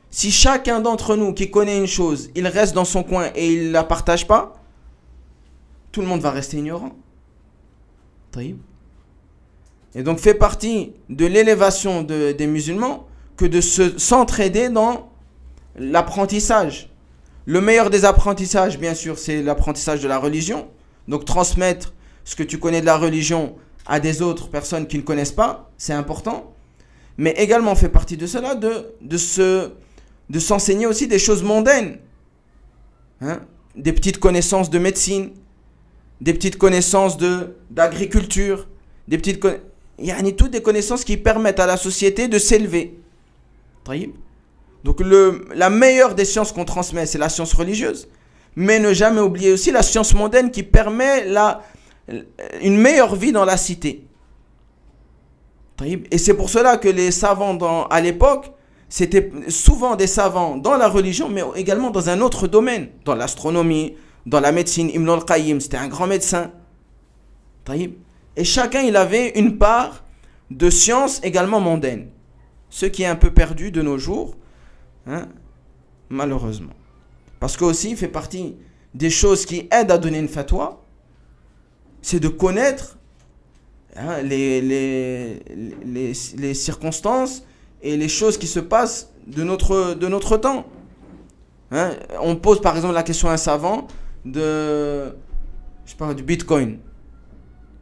Speaker 2: Si chacun d'entre nous qui connaît une chose, il reste dans son coin et il ne la partage pas, tout le monde va rester ignorant. Et donc fait partie de l'élévation des musulmans que de s'entraider dans l'apprentissage. Le meilleur des apprentissages, bien sûr, c'est l'apprentissage de la religion. Donc transmettre ce que tu connais de la religion à des autres personnes qui ne connaissent pas, c'est important. Mais également fait partie de cela de s'enseigner aussi des choses mondaines. Des petites connaissances de médecine, des petites connaissances d'agriculture, toutes des connaissances qui permettent à la société de s'élever. Donc la meilleure des sciences qu'on transmet, c'est la science religieuse. Mais ne jamais oublier aussi la science mondaine qui permet une meilleure vie dans la cité. Et c'est pour cela que les savants à l'époque, c'était souvent des savants dans la religion, mais également dans un autre domaine, dans l'astronomie, dans la médecine. Ibn al-Qayyim, c'était un grand médecin. Et chacun, il avait une part de science également mondaine. Ce qui est un peu perdu de nos jours, malheureusement. Parce que aussi, il fait partie des choses qui aident à donner une fatwa, c'est de connaître les circonstances et les choses qui se passent de notre temps. On pose par exemple la question à un savant du Bitcoin.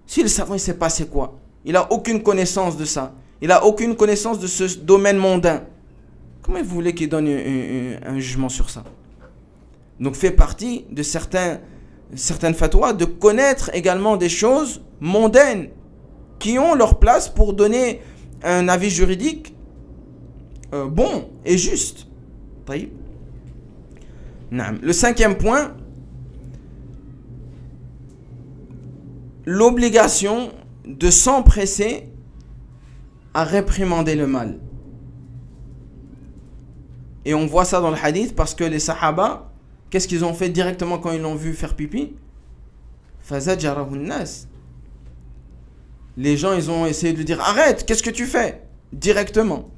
Speaker 2: Si le savant, il sait pas c'est quoi, il n'a aucune connaissance de ça, il n'a aucune connaissance de ce domaine mondain, comment vous voulez qu'il donne un jugement sur ça? Donc fait partie de certaines fatwas de connaître également des choses mondaines qui ont leur place pour donner un avis juridique bon et juste. Le cinquième point, l'obligation de s'empresser à réprimander le mal. Et on voit ça dans le hadith parce que les sahaba, qu'est-ce qu'ils ont fait directement quand ils l'ont vu faire pipi? Fazajarahu nas. Les gens, ils ont essayé de lui dire arrête, qu'est-ce que tu fais? Directement.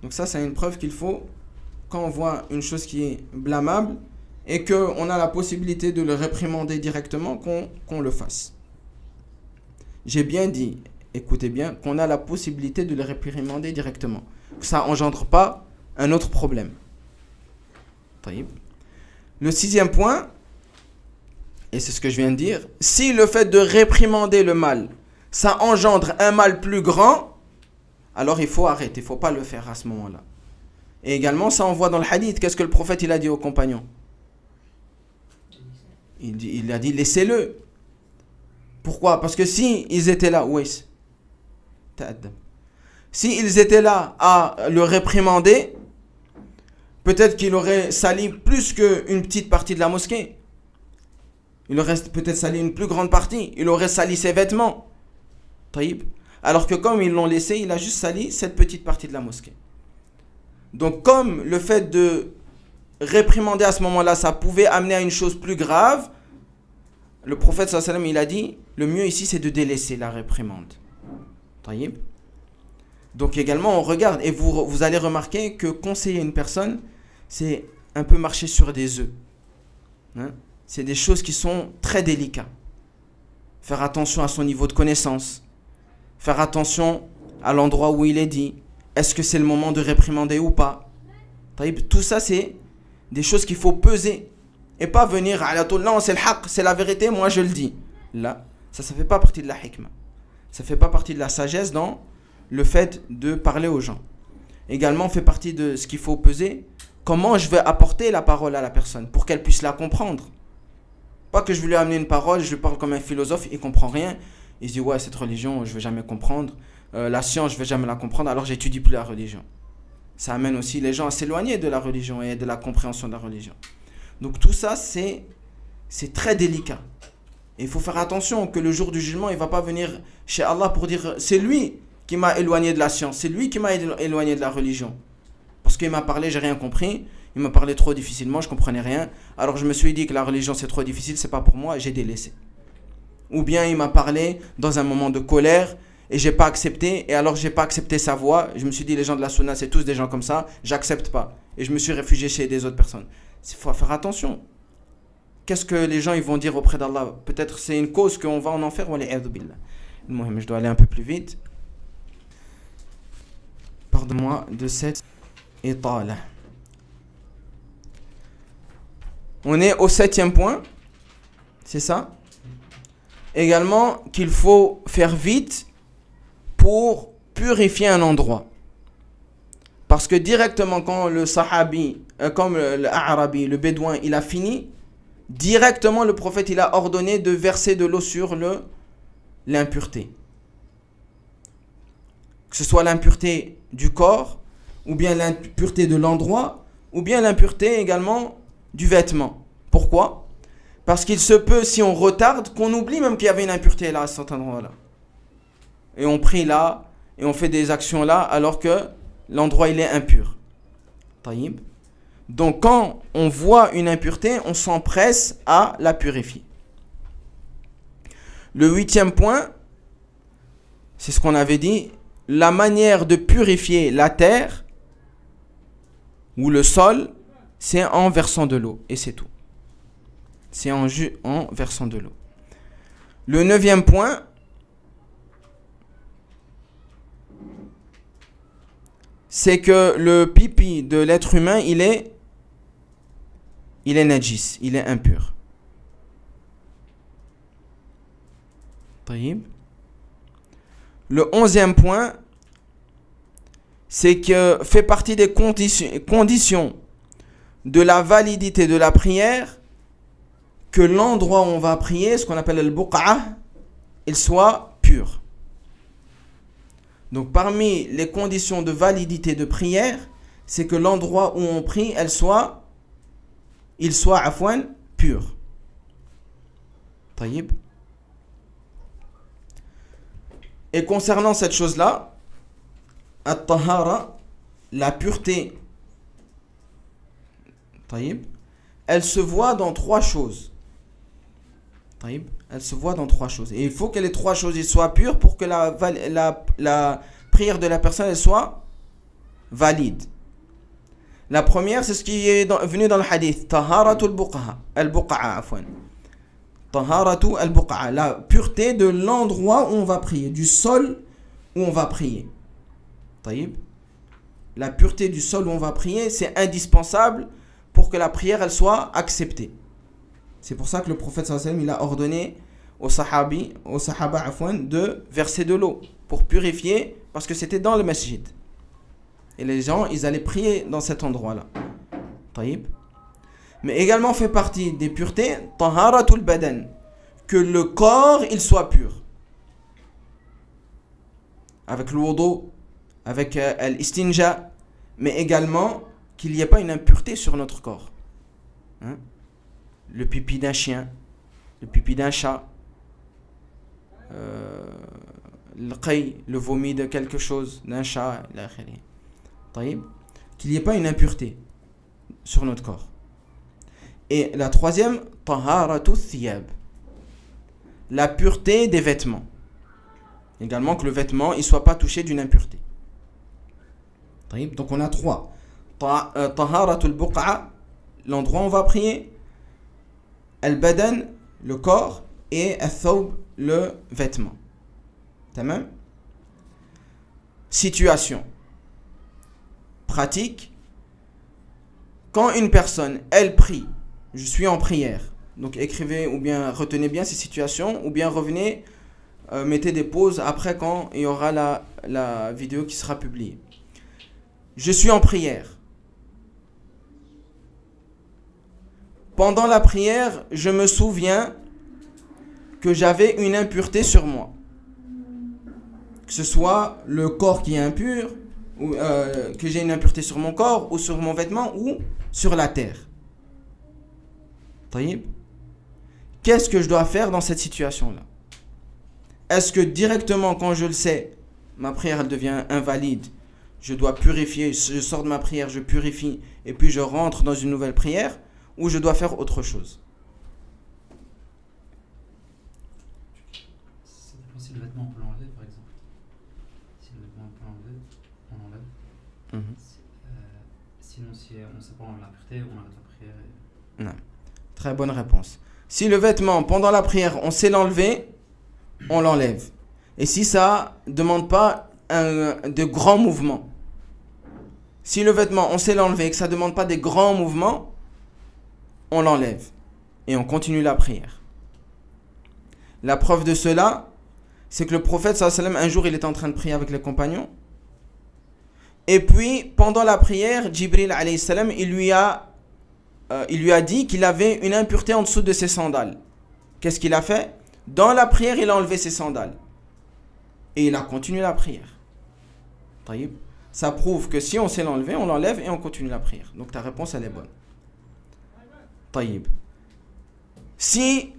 Speaker 2: Donc ça, c'est une preuve qu'il faut, quand on voit une chose qui est blâmable et qu'on a la possibilité de le réprimander directement, qu'on le fasse. J'ai bien dit, écoutez bien, qu'on a la possibilité de le réprimander directement. Que ça engendre pas un autre problème. Le sixième point, et c'est ce que je viens de dire, si le fait de réprimander le mal, ça engendre un mal plus grand, alors il faut arrêter, il ne faut pas le faire à ce moment-là. Et également, ça on voit dans le hadith, qu'est-ce que le prophète il a dit aux compagnons? Il a dit laissez-le. Pourquoi? Parce que si ils étaient là, oui, si ils étaient là à le réprimander, peut-être qu'il aurait sali plus qu'une petite partie de la mosquée. Il aurait peut-être sali une plus grande partie. Il aurait sali ses vêtements. Taïb. Alors que comme ils l'ont laissé, il a juste sali cette petite partie de la mosquée. Donc comme le fait de réprimander à ce moment-là, ça pouvait amener à une chose plus grave, le prophète sallallahu alayhi wa sallam, il a dit, le mieux ici c'est de délaisser la réprimande. Taïb. Donc également on regarde, et vous allez remarquer que conseiller une personne, c'est un peu marcher sur des œufs. Hein? C'est des choses qui sont très délicates. Faire attention à son niveau de connaissance. Faire attention à l'endroit où il est dit. Est-ce que c'est le moment de réprimander ou pas? Taïb. Tout ça c'est des choses qu'il faut peser. Et pas venir à la tour, non c'est le haqq, c'est la vérité, moi je le dis. Là, ça fait pas partie de la hikmah. Ça fait pas partie de la sagesse dans le fait de parler aux gens. Également fait partie de ce qu'il faut peser, comment je vais apporter la parole à la personne pour qu'elle puisse la comprendre. Pas que je vais lui amener une parole, je lui parle comme un philosophe, il comprend rien. Il se dit ouais cette religion je vais jamais comprendre, la science je vais jamais la comprendre, alors j'étudie plus la religion. Ça amène aussi les gens à s'éloigner de la religion et de la compréhension de la religion. Donc tout ça c'est très délicat. Et il faut faire attention que le jour du jugement il ne va pas venir chez Allah pour dire c'est lui qui m'a éloigné de la science, c'est lui qui m'a éloigné de la religion. Parce qu'il m'a parlé, j'ai rien compris, il m'a parlé trop difficilement, je comprenais rien. Alors je me suis dit que la religion c'est trop difficile, c'est pas pour moi, j'ai délaissé. Ou bien il m'a parlé dans un moment de colère et j'ai pas accepté, et alors j'ai pas accepté sa voix. Je me suis dit les gens de la sunna c'est tous des gens comme ça, j'accepte pas. Et je me suis réfugié chez des autres personnes. Il faut faire attention. Qu'est-ce que les gens ils vont dire auprès d'Allah? Peut-être c'est une cause qu'on va en enfer. Je dois aller un peu plus vite. Pardonne-moi de cette étale. On est au 7e point. C'est ça? Également qu'il faut faire vite pour purifier un endroit. Parce que directement quand le sahabi, comme l'arabi, le bédouin, il a fini, directement le prophète il a ordonné de verser de l'eau sur l'impureté. Que ce soit l'impureté du corps, ou bien l'impureté de l'endroit, ou bien l'impureté également du vêtement. Pourquoi? Parce qu'il se peut, si on retarde, qu'on oublie même qu'il y avait une impureté là, à cet endroit-là. Et on prie là, et on fait des actions là, alors que l'endroit il est impur. Taïb. Donc quand on voit une impureté, on s'empresse à la purifier. Le 8e point, c'est ce qu'on avait dit, la manière de purifier la terre ou le sol, c'est en versant de l'eau, et c'est tout. C'est en versant de l'eau. Le 9e point, c'est que le pipi de l'être humain, il est najis, il est impur. Taïb. Le 11e point, c'est que fait partie des conditions de la validité de la prière que l'endroit où on va prier, ce qu'on appelle le buq'a, il soit pur. Donc parmi les conditions de validité de prière, c'est que l'endroit où on prie, il soit pur. Taïb. Et concernant cette chose-là, at-tahara, la pureté, taïb, elle se voit dans 3 choses. Taïb, elle se voit dans 3 choses. Et il faut que les 3 choses soient pures pour que la prière de la personne elle soit valide. La première, c'est ce qui est venu dans le hadith. Taharatul buqa'a. Al-buqa'a, afwan. Taharatu al-buqa'a. La pureté de l'endroit où on va prier, du sol où on va prier. Taïb. La pureté du sol où on va prier, c'est indispensable pour que la prière elle soit acceptée. C'est pour ça que le prophète sallallahu alayhi wa sallam, il a ordonné aux sahaba de verser de l'eau pour purifier, parce que c'était dans le masjid. Et les gens, ils allaient prier dans cet endroit-là. Taïb. Mais également fait partie des puretés, taharatul badan, que le corps, il soit pur. Avec le wudu, avec l'istinja, mais également qu'il n'y ait pas une impureté sur notre corps. Hein? Le pipi d'un chien, le pipi d'un chat, le vomi de quelque chose, d'un chat, qu'il n'y ait pas une impureté sur notre corps. Et la troisième, taharatu thiyab, la pureté des vêtements. Également que le vêtement ne soit pas touché d'une impureté. Donc on a trois. Taharatu al-buq'a, l'endroit où on va prier. Al-badan, le corps. Et al-thawb, le vêtement. Tamam? Situation. Pratique. Quand une personne, elle prie, je suis en prière. Donc écrivez ou bien retenez bien ces situations ou bien revenez, mettez des pauses après quand il y aura la vidéo qui sera publiée. Je suis en prière. Pendant la prière, je me souviens que j'avais une impureté sur moi. Que ce soit le corps qui est impur, ou que j'ai une impureté sur mon corps, ou sur mon vêtement, ou sur la terre. Taïb. Qu'est-ce que je dois faire dans cette situation-là? Est-ce que directement, quand je le sais, ma prière elle devient invalide, je dois purifier, je sors de ma prière, je purifie, et puis je rentre dans une nouvelle prière, ou je dois faire autre chose?
Speaker 4: Ça dépend si le vêtement on peut l'enlever, par exemple. Si le vêtement on peut l'enlever, on l'enlève. Sinon, si on ne sait pas enlever l'impureté, on arrête la prière.
Speaker 2: Non. Très bonne réponse. Si le vêtement, pendant la prière, on sait l'enlever, on l'enlève. Et si ça ne demande pas de grands mouvements. Si le vêtement, on sait l'enlever et que ça ne demande pas des grands mouvements, on l'enlève. Et on continue la prière. La preuve de cela, c'est que le prophète, sallallahu alayhi wa sallam, un jour, il était en train de prier avec les compagnons. Et puis, pendant la prière, Jibril, alayhi salam, il lui a dit qu'il avait une impureté en dessous de ses sandales. Qu'est-ce qu'il a fait? Dans la prière, il a enlevé ses sandales. Et il a continué la prière. Taïb. Ça prouve que si on sait l'enlever, on l'enlève et on continue la prière. Donc ta réponse, elle est bonne. Taïb. Si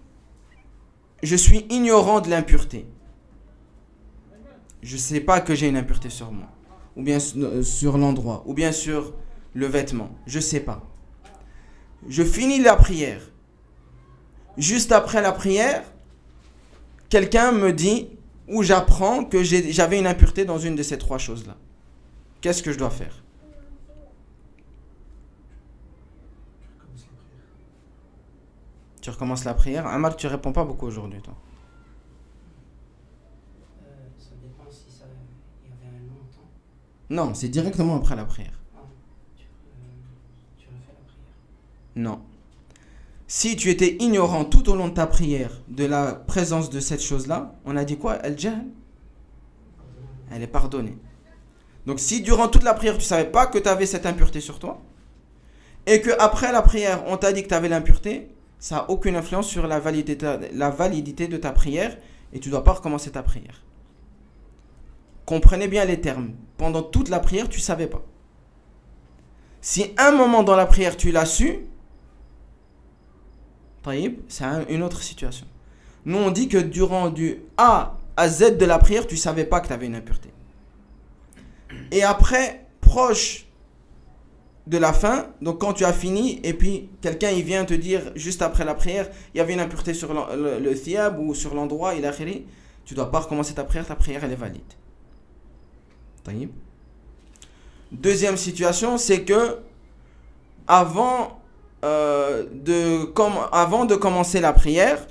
Speaker 2: je suis ignorant de l'impureté, je ne sais pas que j'ai une impureté sur moi, ou bien sur l'endroit, ou bien sur le vêtement, je ne sais pas. Je finis la prière. Juste après la prière, quelqu'un me dit, ou j'apprends que j'avais une impureté dans une de ces trois choses-là. Qu'est-ce que je dois faire? Tu recommences la prière. Amar, tu réponds pas beaucoup aujourd'hui, toi.
Speaker 3: Ça dépend si il y avait un long temps.
Speaker 2: Non, c'est directement après la prière.
Speaker 3: Tu refais la prière.
Speaker 2: Non. Si tu étais ignorant tout au long de ta prière de la présence de cette chose-là, on a dit quoi? Al-jahl. Elle est pardonnée. Donc si durant toute la prière tu ne savais pas que tu avais cette impureté sur toi, et que après la prière on t'a dit que tu avais l'impureté, ça n'a aucune influence sur la validité de ta prière, et tu ne dois pas recommencer ta prière. Comprenez bien les termes. Pendant toute la prière tu ne savais pas. Si un moment dans la prière tu l'as su, c'est une autre situation. Nous on dit que durant du A à Z de la prière tu ne savais pas que tu avais une impureté. Et après, proche de la fin, donc quand tu as fini, et puis quelqu'un il vient te dire juste après la prière, il y avait une impureté sur le thiyab ou sur l'endroit, il a khiri, tu ne dois pas recommencer ta prière elle est valide. Taïb. Deuxième situation, c'est que avant de commencer la prière,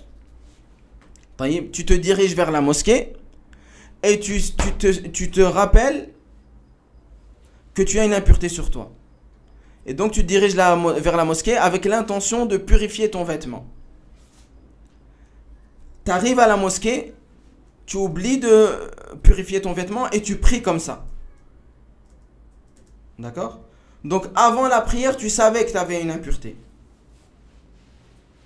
Speaker 2: taïb, tu te diriges vers la mosquée et tu te rappelles que tu as une impureté sur toi. Et donc tu te diriges vers la mosquée avec l'intention de purifier ton vêtement. Tu arrives à la mosquée, tu oublies de purifier ton vêtement et tu pries comme ça. D'accord? Donc avant la prière, tu savais que tu avais une impureté.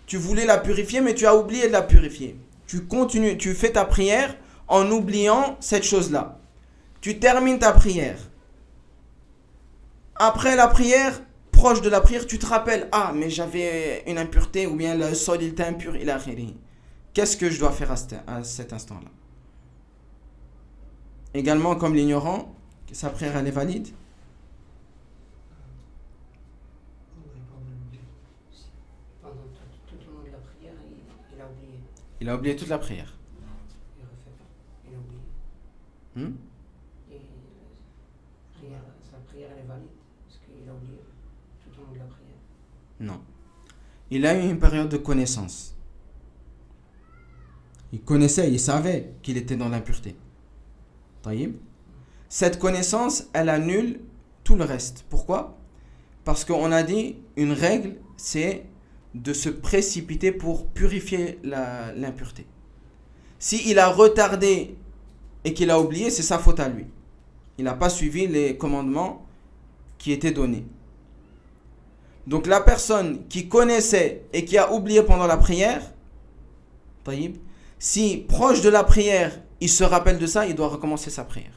Speaker 2: Tu voulais la purifier, mais tu as oublié de la purifier. Tu continues, tu fais ta prière en oubliant cette chose-là. Tu termines ta prière. Après la prière, proche de la prière, tu te rappelles, ah, mais j'avais une impureté, ou bien le sol il était impur, il a khiri. Qu'est-ce que je dois faire à cet instant-là? également comme l'ignorant, que sa prière elle est valide?
Speaker 5: Pendant tout au long de la prière, il a oublié.
Speaker 2: Il a oublié toute la prière.
Speaker 5: Il refait pas. Il a oublié.
Speaker 2: Hmm?
Speaker 5: Et sa prière, elle est valide. Parce qu'il a oublié tout au long de la prière.
Speaker 2: Non. Il a eu une période de connaissance. Il connaissait, il savait qu'il était dans l'impureté. Taïb. Cette connaissance, elle annule tout le reste. Pourquoi? Parce qu'on a dit, une règle, c'est de se précipiter pour purifier l'impureté. S'il a retardé et qu'il a oublié, c'est sa faute à lui. Il n'a pas suivi les commandements qui étaient donnés. Donc la personne qui connaissait et qui a oublié pendant la prière, taïb, si proche de la prière, il se rappelle de ça, il doit recommencer sa prière.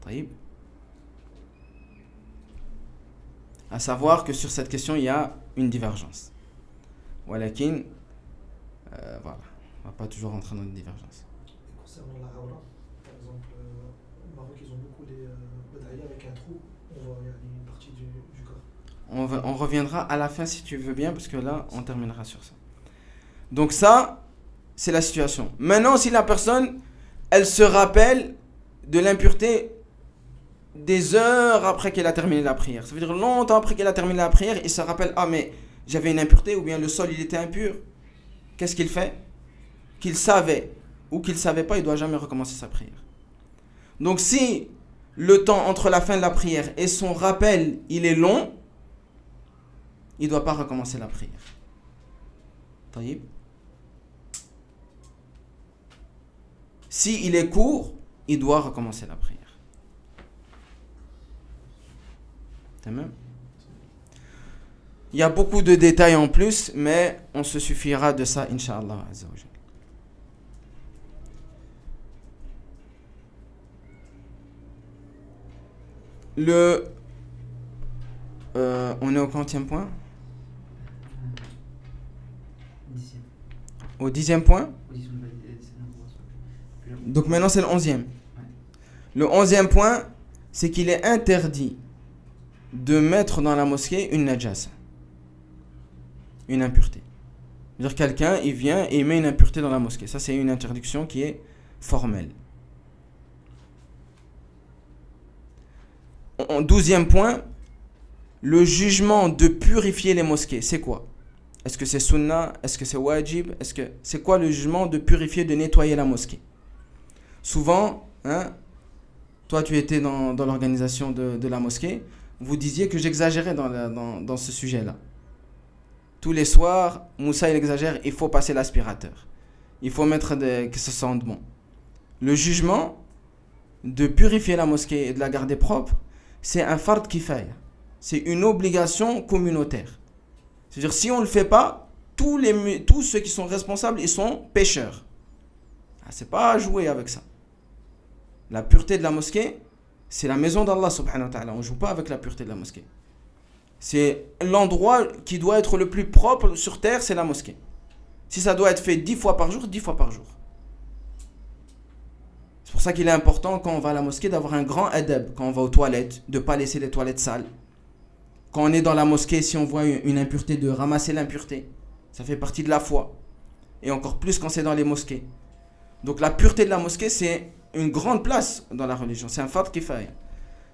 Speaker 2: Taïb. À savoir que sur cette question, il y a une divergence. Walakin, voilà, on ne va pas toujours rentrer dans une divergence.
Speaker 6: Et concernant la aura, par exemple, au Maroc, ils ont beaucoup les badaïa avec un trou, on voit une partie du corps.
Speaker 2: On reviendra à la fin si tu veux bien, parce que là, on terminera sur ça. Donc ça, c'est la situation. Maintenant, si la personne, elle se rappelle de l'impureté des heures après qu'elle a terminé la prière. Ça veut dire longtemps après qu'elle a terminé la prière, il se rappelle, ah mais j'avais une impureté, ou bien le sol il était impur. Qu'est-ce qu'il fait? Qu'il savait ou qu'il ne savait pas, il ne doit jamais recommencer sa prière. Donc si le temps entre la fin de la prière et son rappel, il est long, il ne doit pas recommencer la prière. Taïb. Si il est court, il doit recommencer la prière. Il y a beaucoup de détails en plus, mais on se suffira de ça, Inch'Allah Azza wa Jal. On est au quantième point?
Speaker 4: 10e.
Speaker 2: Au 10e point?
Speaker 4: Audition de validité, c'est
Speaker 2: Donc maintenant c'est le 11e.
Speaker 4: Ouais.
Speaker 2: Le 11e point, c'est qu'il est interdit de mettre dans la mosquée une najasa, une impureté. C'est-à-dire quelqu'un, il vient et il met une impureté dans la mosquée. Ça, c'est une interdiction qui est formelle. En 12e point, le jugement de purifier les mosquées, c'est quoi? Est-ce que c'est sunnah? Est-ce que c'est wajib? C'est quoi le jugement de purifier, de nettoyer la mosquée? Souvent, hein, toi tu étais dans l'organisation de la mosquée, vous disiez que j'exagérais dans ce sujet-là. Tous les soirs, Moussa il exagère, il faut passer l'aspirateur. Il faut mettre que ça sente bon. Le jugement de purifier la mosquée et de la garder propre, c'est un fard kifaya. C'est une obligation communautaire. C'est-à-dire si on ne le fait pas, tous ceux qui sont responsables, ils sont pécheurs. C'est pas à jouer avec ça. La pureté de la mosquée, c'est la maison d'Allah subhanahu wa ta'ala. On ne joue pas avec la pureté de la mosquée. C'est l'endroit qui doit être le plus propre sur terre, c'est la mosquée. Si ça doit être fait 10 fois par jour, 10 fois par jour. C'est pour ça qu'il est important quand on va à la mosquée d'avoir un grand adab. Quand on va aux toilettes, de ne pas laisser les toilettes sales. Quand on est dans la mosquée, si on voit une impureté, de ramasser l'impureté. Ça fait partie de la foi. Et encore plus quand c'est dans les mosquées. Donc la pureté de la mosquée, c'est une grande place dans la religion. C'est un fard kifaya.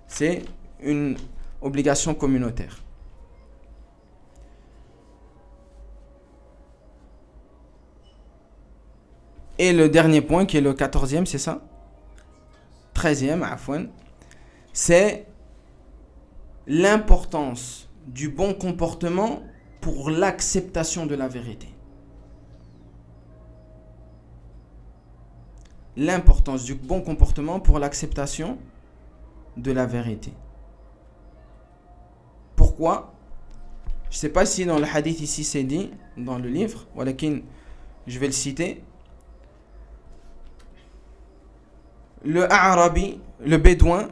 Speaker 2: C'est une obligation communautaire. Et le dernier point, qui est le 14e, c'est ça? 13e, afwan. C'est l'importance du bon comportement pour l'acceptation de la vérité. L'importance du bon comportement pour l'acceptation de la vérité. Pourquoi? Je ne sais pas si dans le hadith ici c'est dit, dans le livre, walakin je vais le citer. Le Arabi, le bédouin,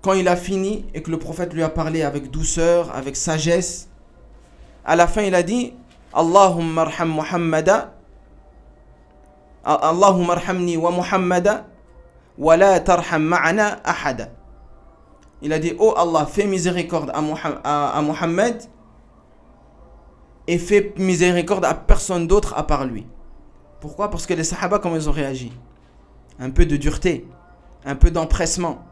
Speaker 2: quand il a fini et que le prophète lui a parlé avec douceur, avec sagesse, à la fin il a dit Allahumma arham Muhammada, Allahumma arhamni wa Muhammada wa la tarham ma'ana ahada. Il a dit, oh Allah, fais miséricorde à Mohammed et fais miséricorde à personne d'autre à part lui. Pourquoi? Parce que les Sahaba, comment ils ont réagi? Un peu de dureté, un peu d'empressement.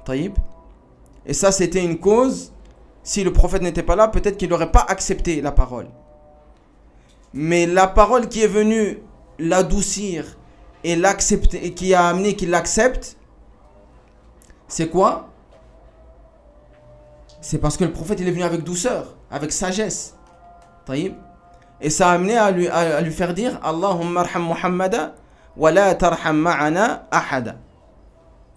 Speaker 2: Taïb. Et ça, c'était une cause. Si le prophète n'était pas là, peut-être qu'il n'aurait pas accepté la parole. Mais la parole qui est venue l'adoucir et l'accepter, et qui a amené qu'il l'accepte, c'est quoi? C'est parce que le prophète il est venu avec douceur, avec sagesse. Taïb. Et ça a amené à lui faire dire Allahumma arham Muhammada wa la tarham ma'ana ahada.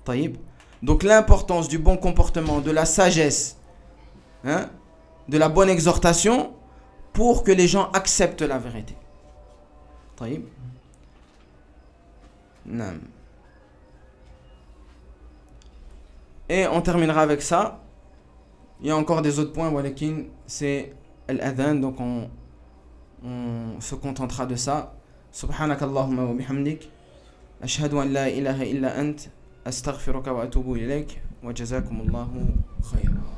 Speaker 2: Taïb. Donc l'importance du bon comportement, de la sagesse, hein, de la bonne exhortation pour que les gens acceptent la vérité. Taïb. Naam. Et on terminera avec ça. Il y a encore des autres points, walakin, c'est l'adhan, donc on se contentera de ça. Subhanakallahumma wa bihamdik. Ashhadu an la ilaha illa ant. Astaghfiruka wa atubu ilayk. Wa jazakumullahu khayran.